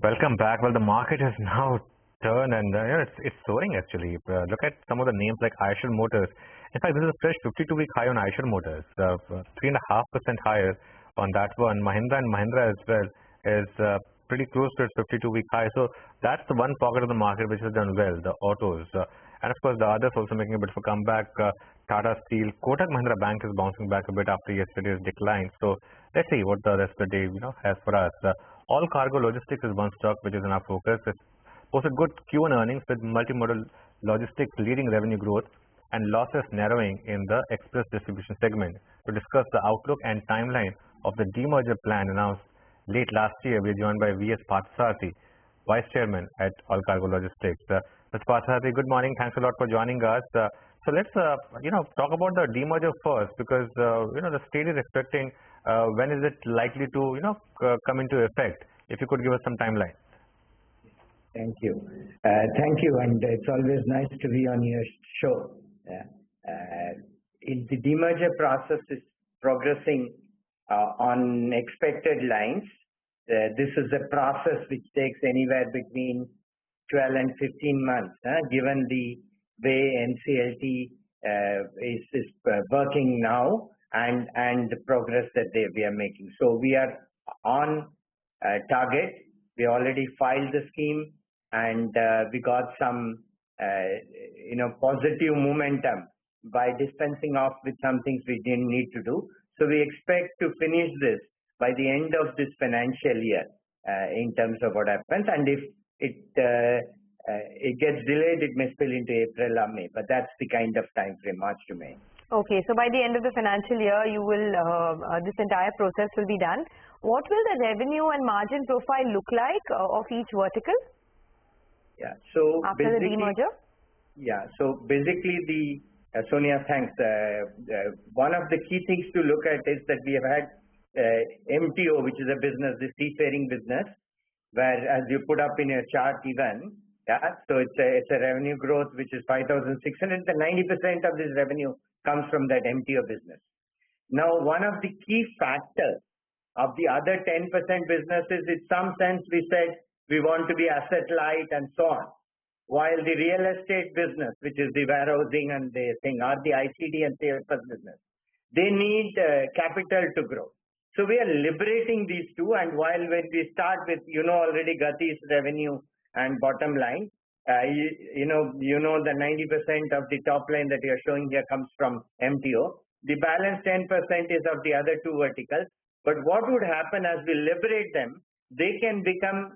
Welcome back. Well, the market has now turned and it's soaring actually. Look at some of the names like Eicher Motors. In fact, this is a fresh 52-week high on Eicher Motors, 3.5% higher on that one. Mahindra and Mahindra as well is pretty close to its 52-week high. So that's the one pocket of the market which has done well, the autos. And of course, the others also making a bit of a comeback. Tata Steel, Kotak Mahindra Bank is bouncing back a bit after yesterday's decline. So let's see what the rest of the day has for us. Allcargo Logistics is one stock which is in our focus. It's posted good Q1 earnings with multimodal logistics leading revenue growth and losses narrowing in the express distribution segment. To discuss the outlook and timeline of the demerger plan announced late last year, we are joined by V.S. Parthasarathy, Vice Chairman at Allcargo Logistics. Mr. Parthasarathy, good morning. Thanks a lot for joining us. So let's talk about the demerger first, because the state is expecting when is it likely to come into effect? If you could give us some timeline. Thank you. Thank you, and it's always nice to be on your show. The demerger process is progressing on expected lines. This is a process which takes anywhere between 12 and 15 months, given the way NCLT is working now and the progress that we are making. So we are on target. We already filed the scheme, and we got some positive momentum by dispensing off with some things we didn't need to do. So we expect to finish this by the end of this financial year in terms of what happens. And if it gets delayed, it may spill into April or May, but that's the kind of time frame, March to May. Okay, so by the end of the financial year, you will this entire process will be done. What will the revenue and margin profile look like of each vertical? Yeah, so after the demerger? Yeah, so basically Sonia, thanks. One of the key things to look at is that we have had MTO, which is a business, the seafaring business, where as you put up in your chart even, so it's a revenue growth which is 5,600. The 90% of this revenue comes from that MTO business. Now, one of the key factors of the other 10% businesses, in some sense, we said we want to be asset light and so on. While the real estate business, which is the warehousing and the thing, or the ICD and CFS business, they need capital to grow. So we are liberating these two. And while when we start with, already Gati's revenue and bottom line, the 90% of the top line that you are showing here comes from MTO. The balance 10% is of the other two verticals. But what would happen as we liberate them, they can become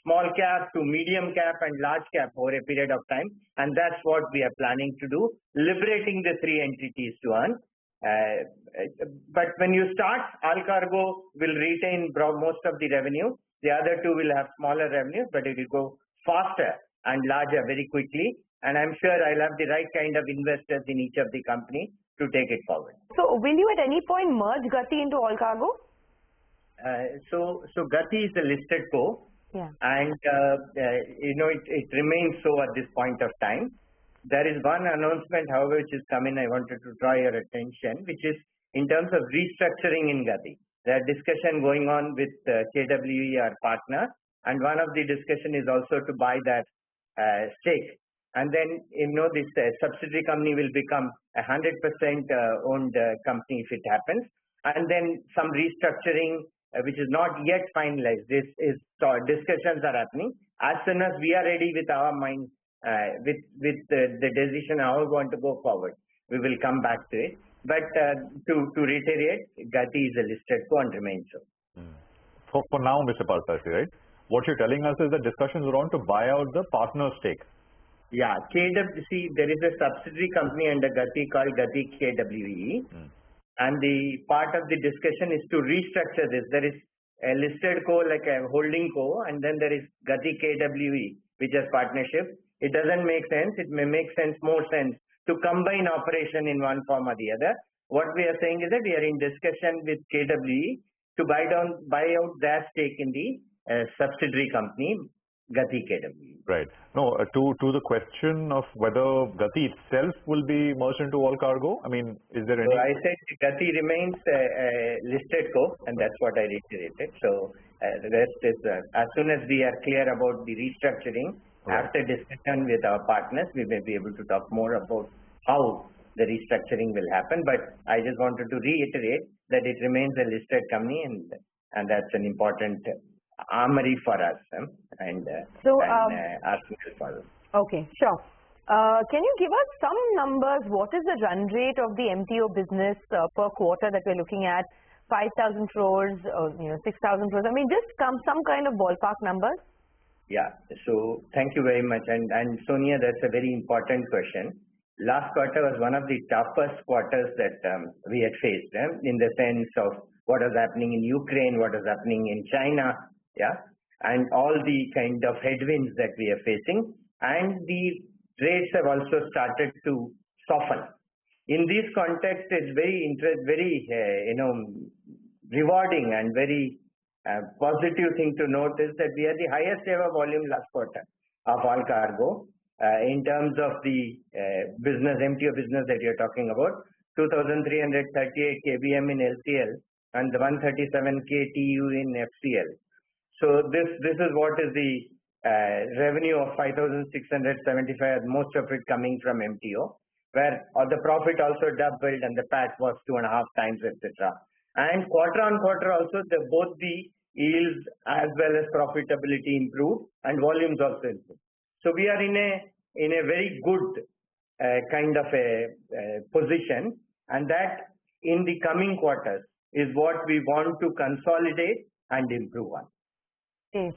small cap to medium cap and large cap over a period of time. And that's what we are planning to do, liberating the three entities to earn. But when you start, Allcargo will retain most of the revenue. The other two will have smaller revenues, but it will go faster and larger very quickly. And I'm sure I'll have the right kind of investors in each of the company to take it forward. So will you at any point merge Gati into Allcargo? So Gati is a listed co, and it remains so at this point of time. There is one announcement, however, which is coming. I wanted to draw your attention, which is in terms of restructuring in Gati. There are discussion going on with KWE, our partner, and one of the discussion is also to buy that stake. And then this subsidiary company will become 100% owned company if it happens. And then some restructuring, which is not yet finalized. Discussions are happening. As soon as we are ready with our mind, with the decision how we want to go forward, we will come back to it. But to reiterate, Gati is a listed co and remains so. For now, Mr. Parthasarathy, right? What you're telling us is that discussions are on to buy out the partner stake. Yeah, KWC, there is a subsidiary company under Gati called Gati KWE. And the part of the discussion is to restructure this. There is a listed co, like a holding co, and then there is Gati KWE, which is partnership. It doesn't make sense. It may make more sense to combine operation in one form or the other. What we are saying is that we are in discussion with KWE to buy out their stake in the subsidiary company, Gati KWE. Right. No, to the question of whether Gati itself will be merged into Allcargo, I mean, is there any... So I said Gati remains a listed co, and that's what I reiterated. So The rest is as soon as we are clear about the restructuring, after discussion with our partners, we may be able to talk more about how the restructuring will happen. But I just wanted to reiterate that it remains a listed company, and that's an important armory for us and arsenal for us. Okay, sure. Can you give us some numbers? What is the run rate of the MTO business per quarter that we're looking at? 5,000 crores, 6,000 crores. I mean, just some kind of ballpark numbers. Yeah. So thank you very much. And Sonia, that's a very important question. Last quarter was one of the toughest quarters that we had faced in the sense of what is happening in Ukraine, what is happening in China, and all the kind of headwinds that we are facing. And the rates have also started to soften. In this context, it's very rewarding and very positive thing to note is that we had the highest ever volume last quarter of Allcargo in terms of the business, MTO business that you're talking about, 2,338 kbm in LCL and 137 KTU in FCL. So this is what is the revenue of 5,675, most of it coming from MTO, where the profit also doubled and the PAT was 2.5 times, etc. And quarter on quarter also, both the yields as well as profitability improved and volumes also improved. So we are in a very good kind of a position, and that in the coming quarters is what we want to consolidate and improve on. Okay.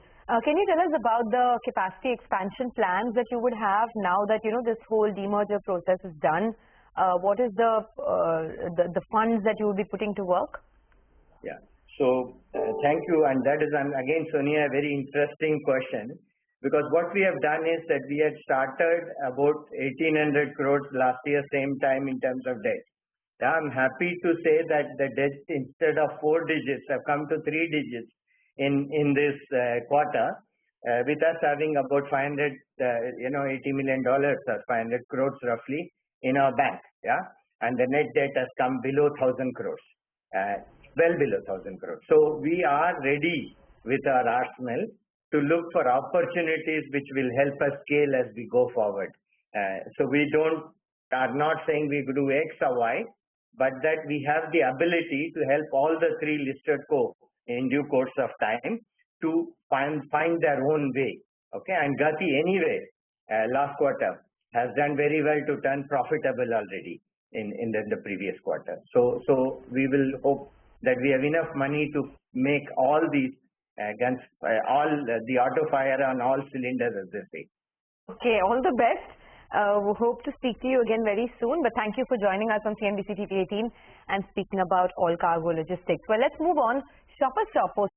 Can you tell us about the capacity expansion plans that you would have now that this whole demerger process is done? What is the funds that you will be putting to work? Yeah. So thank you, and that is again, Sonia, a very interesting question, because what we have done is that we had started about 1,800 crores last year, same time in terms of debt. I'm happy to say that the debt instead of 4 digits have come to 3 digits in this quarter, with us having about $580 million or 500 crores roughly in our bank, and the net debt has come below 1,000 crores, well below 1,000 crores. So we are ready with our arsenal to look for opportunities which will help us scale as we go forward. So we are not saying we do X or Y, but that we have the ability to help all the 3 listed co in due course of time to find their own way. Okay, and Gati anyway, last quarter has done very well to turn profitable already in the previous quarter. So we will hope that we have enough money to make all these guns, all the auto fire on all cylinders, as they say. Okay, all the best. We hope to speak to you again very soon. But thank you for joining us on CNBC TV18 and speaking about Allcargo Logistics. Well, let's move on. Shoppers Stop.